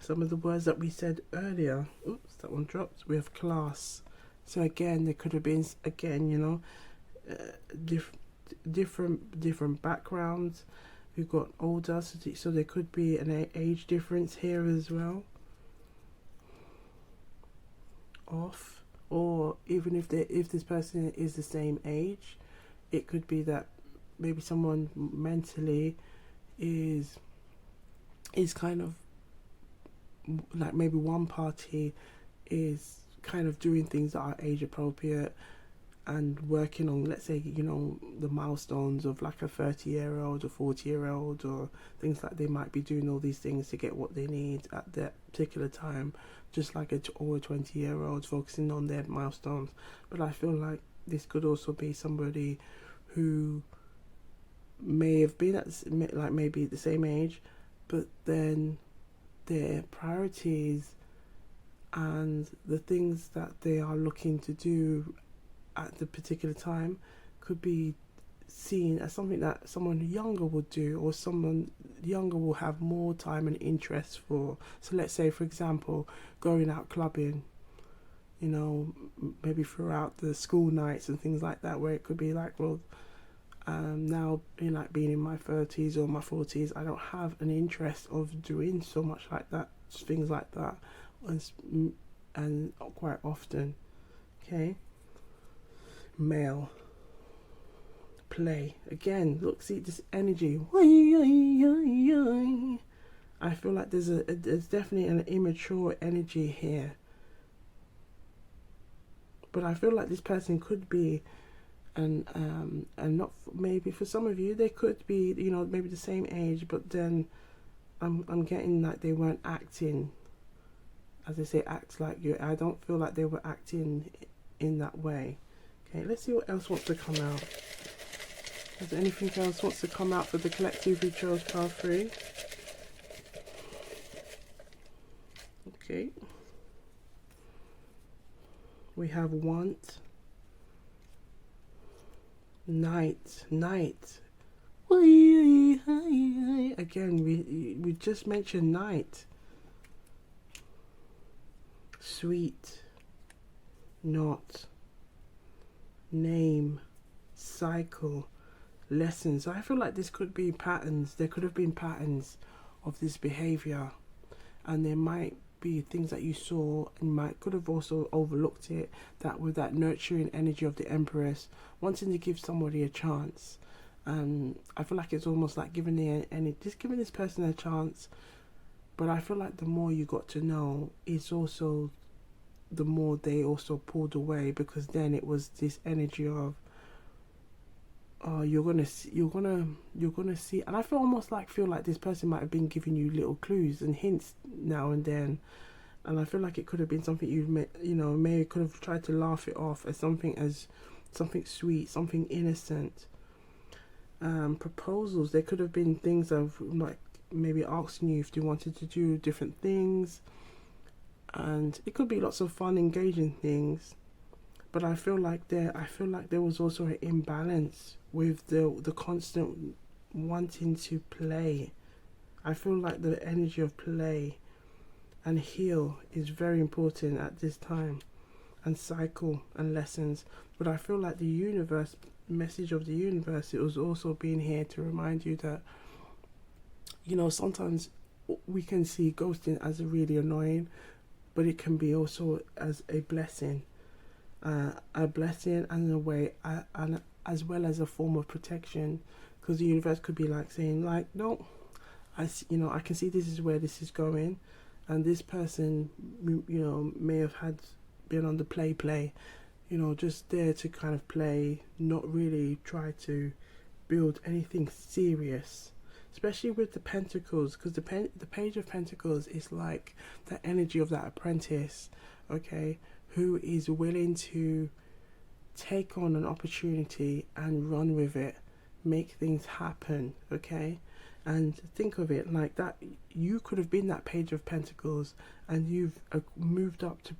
Some of the words that we said earlier, oops, that one dropped. We have class. So again, there could have been, again, you know, different backgrounds. We've got older, so there could be an age difference here as well. Off, or even if this person is the same age, it could be that maybe someone mentally is kind of like, maybe one party is kind of doing things that are age appropriate and working on, let's say, you know, the milestones of like a 30-year-old or 40-year-old, or things like they might be doing all these things to get what they need at that particular time, just like a 20-year-old focusing on their milestones. But I feel like this could also be somebody who may have been at like maybe the same age, but then their priorities and the things that they are looking to do at the particular time could be seen as something that someone younger would do, or someone younger will have more time and interest for. So let's say, for example, going out clubbing, you know, maybe throughout the school nights and things like that, where it could be like, well, now, you know, like being in my 30s or my 40s, I don't have an interest of doing so much like that, things like that, and quite often, Okay. Male. Play. Again, look, see this energy. I feel like there's definitely an immature energy here. But I feel like this person could be, and not maybe for some of you they could be, you know, maybe the same age, but then I'm getting like they weren't acting, as I say, act like you. I don't feel like they were acting in that way. Okay, let's see what else wants to come out. Is there anything else wants to come out for the collective who chose pile 3? Okay. We have want, night. Again, we just mentioned night. Sweet, not, name, cycle, lessons. I feel like this could be patterns. There could have been patterns of this behavior, and there might be things that you saw and could have also overlooked it, that with that nurturing energy of the Empress, wanting to give somebody a chance. I feel like it's almost like giving just giving this person a chance. But I feel like the more you got to know, it's also the more they also pulled away, because then it was this energy of, oh, you're gonna see, and I feel like this person might have been giving you little clues and hints now and then, and I feel like it could have been something may could have tried to laugh it off as something sweet, something innocent. Proposals, there could have been things of like maybe asking you if you wanted to do different things, and it could be lots of fun, engaging things. But I feel like there was also an imbalance with the constant wanting to play. I feel like the energy of play and heal is very important at this time, and cycle and lessons. But I feel like the message of the universe, it was also being here to remind you that, you know, sometimes we can see ghosting as really annoying, but it can be also as a blessing. A blessing and a way, and as well as a form of protection, because the universe could be like saying, like, no, I can see this is where this is going, and this person, you know, may have been on the play, you know, just there to kind of play, not really try to build anything serious, especially with the Pentacles, because the Page of Pentacles is like the energy of that apprentice, okay, who is willing to take on an opportunity and run with it, make things happen, okay? And think of it like that. You could have been that Page of Pentacles, and you've moved up to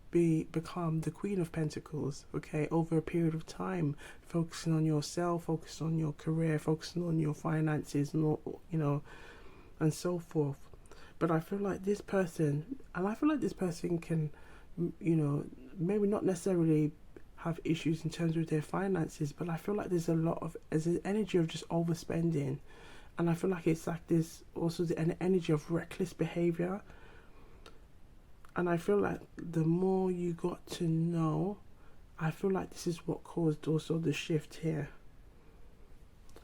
become the Queen of Pentacles, okay, over a period of time, focusing on yourself, focusing on your career, focusing on your finances, and all, you know, and so forth. But I feel like this person can, you know, maybe not necessarily have issues in terms of their finances, but I feel like there's an energy of just overspending, and I feel like it's like this also an energy of reckless behavior. And I feel like the more you got to know, I feel like this is what caused also the shift here.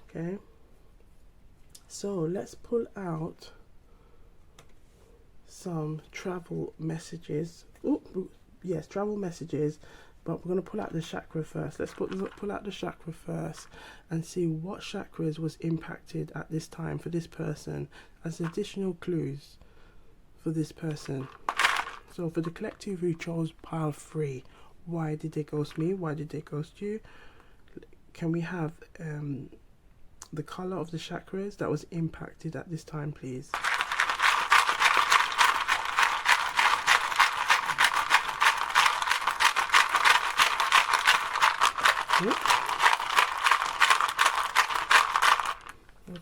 Okay, so let's pull out some travel messages. Yes, travel messages, but we're going to pull out the chakra first. Let's pull out the chakra first and see what chakras was impacted at this time for this person as additional clues for this person. So for the collective who chose pile 3, why did they ghost me? Why did they ghost you? Can we have the color of the chakras that was impacted at this time, please?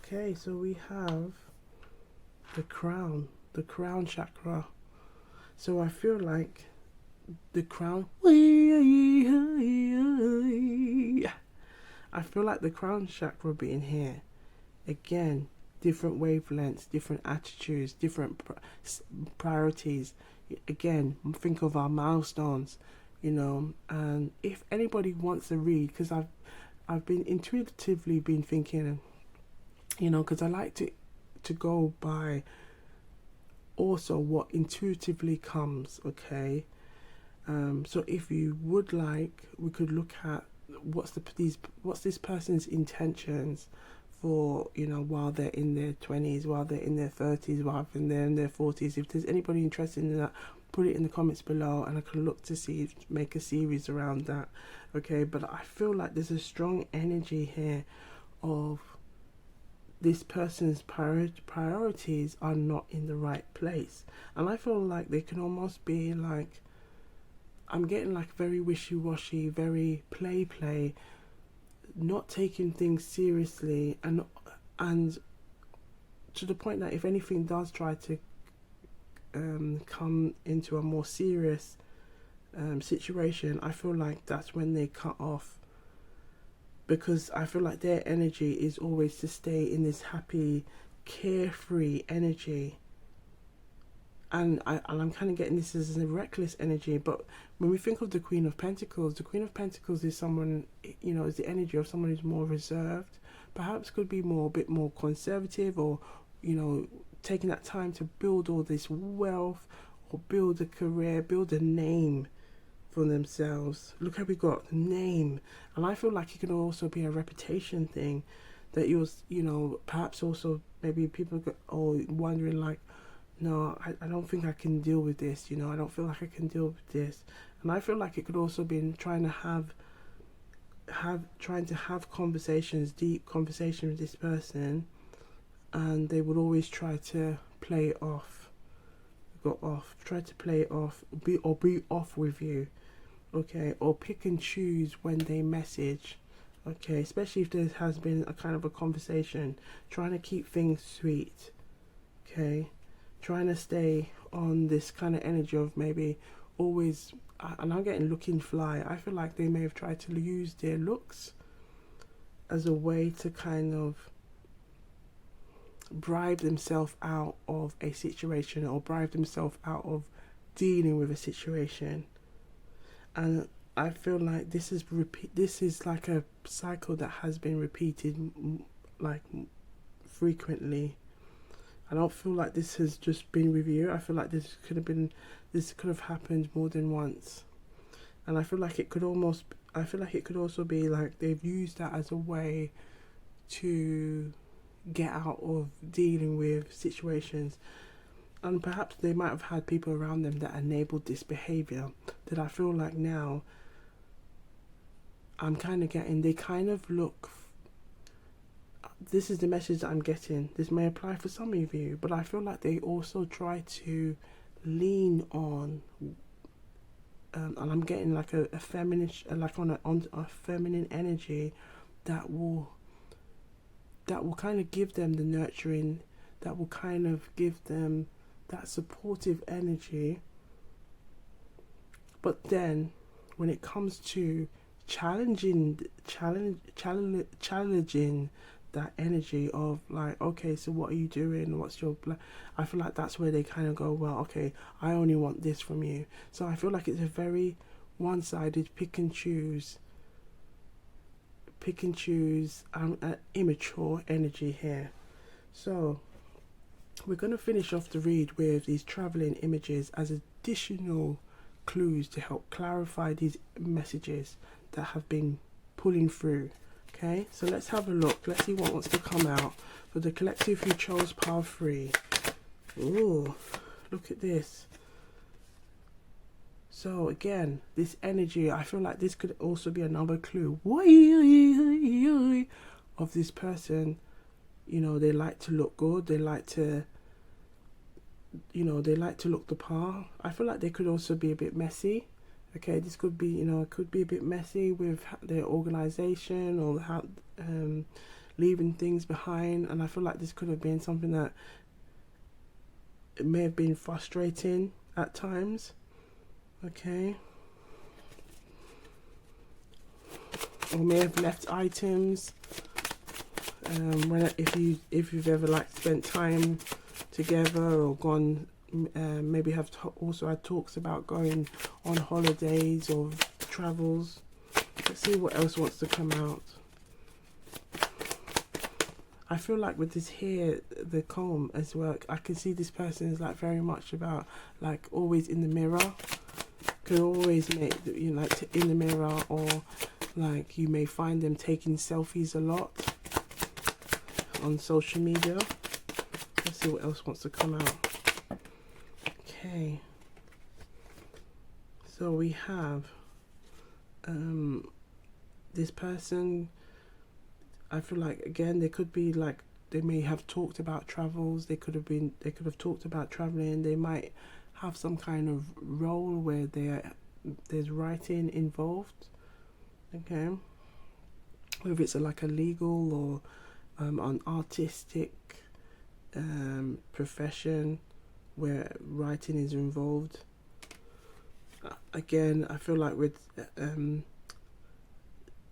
Okay, so we have the crown chakra. So I feel like the crown, I feel like the crown chakra being here, again, different wavelengths, different attitudes, different priorities. Again, think of our milestones. you know. And if anybody wants to read, because I've been intuitively been thinking, you know, because I like to go by also what intuitively comes, okay. So if you would like, we could look at what's this person's intentions for, you know, while they're in their 20s, while they're in their 30s, while they're in their 40s. If there's anybody interested in that, put it in the comments below, and I can look to see, make a series around that, okay. But I feel like there's a strong energy here of this person's priorities are not in the right place, and I feel like they can almost be like, I'm getting like very wishy-washy, very play, not taking things seriously, and to the point that if anything does try to come into a more serious situation, I feel like that's when they cut off, because I feel like their energy is always to stay in this happy, carefree energy. And I'm kind of getting this as a reckless energy. But when we think of the Queen of Pentacles is someone, you know, is the energy of someone who's more reserved, perhaps could be a bit more conservative, or, you know, taking that time to build all this wealth, or build a career, build a name for themselves. Look how we got the name. And I feel like it could also be a reputation thing, that you know, perhaps also maybe people are wondering like, no, I don't think I can deal with this, you know, I don't feel like I can deal with this. And I feel like it could also be trying to have conversations, deep conversations with this person, and they would always try to play it off, try to play it off, be off with you, okay, or pick and choose when they message, okay, especially if there has been a kind of a conversation, trying to keep things sweet, okay, trying to stay on this kind of energy of maybe always, and I'm getting looking fly. I feel like they may have tried to use their looks as a way to kind of bribe themselves out of a situation, or bribe themselves out of dealing with a situation. And I feel like this is like a cycle that has been repeated like frequently. I don't feel like this has just been with you. I feel like this could have happened more than once. And I feel like it could also be like they've used that as a way to get out of dealing with situations. And perhaps they might have had people around them that enabled this behavior, that I feel like now I'm kind of getting, they kind of look, this is the message that I'm getting, this may apply for some of you, but I feel like they also try to lean on, and I'm getting like a feminine, like on a feminine energy that will kind of give them the nurturing, that will kind of give them that supportive energy. But then when it comes to challenging that energy of like, okay, so what are you doing, what's your I feel like that's where they kind of go, well, okay, I only want this from you. So I feel like it's a very one-sided pick and choose immature energy here. So we're going to finish off the read with these traveling images as additional clues to help clarify these messages that have been pulling through. Okay, so let's have a look. Let's see what wants to come out for the collective who chose pile 3. Ooh, look at this. So again, this energy, I feel like this could also be another clue of this person. You know, they like to look good, they like to, you know, they like to look the part. I feel like they could also be a bit messy. Okay, this could be, you know, it could be a bit messy with their organization, or how leaving things behind. And I feel like this could have been something that it may have been frustrating at times. Okay, or may have left items. If you've ever like spent time together, or gone, maybe have also had talks about going on holidays or travels. Let's see what else wants to come out. I feel like with this here, the comb as well, I can see this person is like very much about like always in the mirror. Could always make, you know, like in the mirror, or like you may find them taking selfies a lot on social media. Let's see what else wants to come out. Okay. So we have this person. I feel like again they could be like, they may have talked about travels. They could have talked about traveling. They might have some kind of role where there's writing involved. Okay. Whether it's like a legal or an artistic profession where writing is involved. Again, I feel like with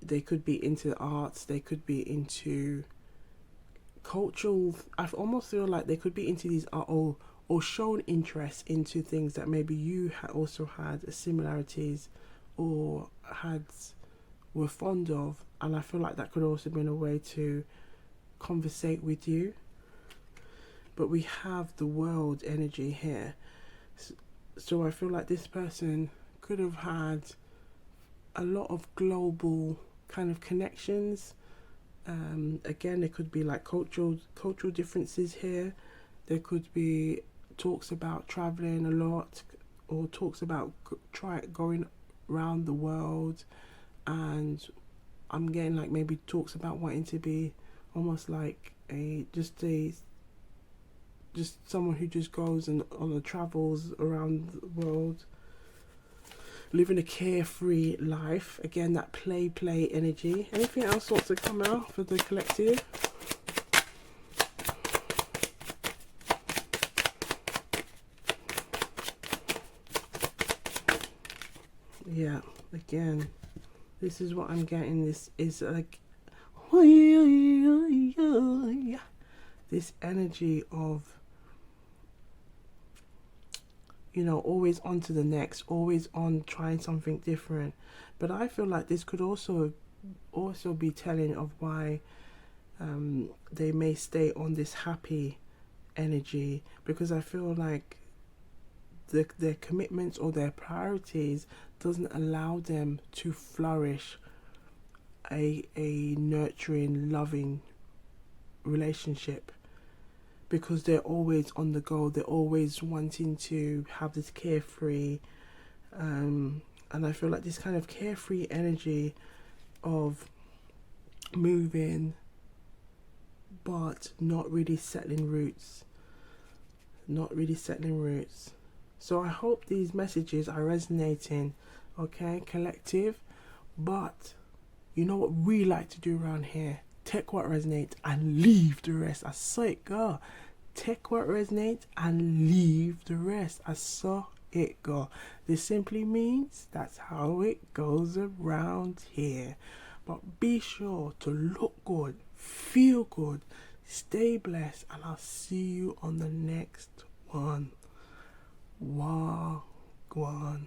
they could be into the arts, they could be into cultural. I almost feel like they could be into these art, or shown interest into things that maybe you also had similarities or were fond of, and I feel like that could also been a way to conversate with you. But we have the world energy here, so I feel like this person could have had a lot of global kind of connections. Again, there could be like cultural differences here. There could be talks about traveling a lot, or talks about going around the world, and I'm getting like maybe talks about wanting to be almost like just someone who just goes and on the travels around the world, living a carefree life. Again, that play energy. Anything else wants to come out for the collective? Yeah, again, this is what I'm getting. This is like this energy of, you know, always on to the next, always on trying something different. But I feel like this could also be telling of why they may stay on this happy energy, because I feel like their commitments or their priorities doesn't allow them to flourish a nurturing, loving relationship, because they're always on the go. They're always wanting to have this carefree, and I feel like this kind of carefree energy of moving but not really settling roots. So I hope these messages are resonating, okay, collective. But you know what we like to do around here? Take what resonates and leave the rest. I saw it go. Take what resonates and leave the rest. I saw it go. This simply means that's how it goes around here. But be sure to look good, feel good, stay blessed, and I'll see you on the next one. Wagwan.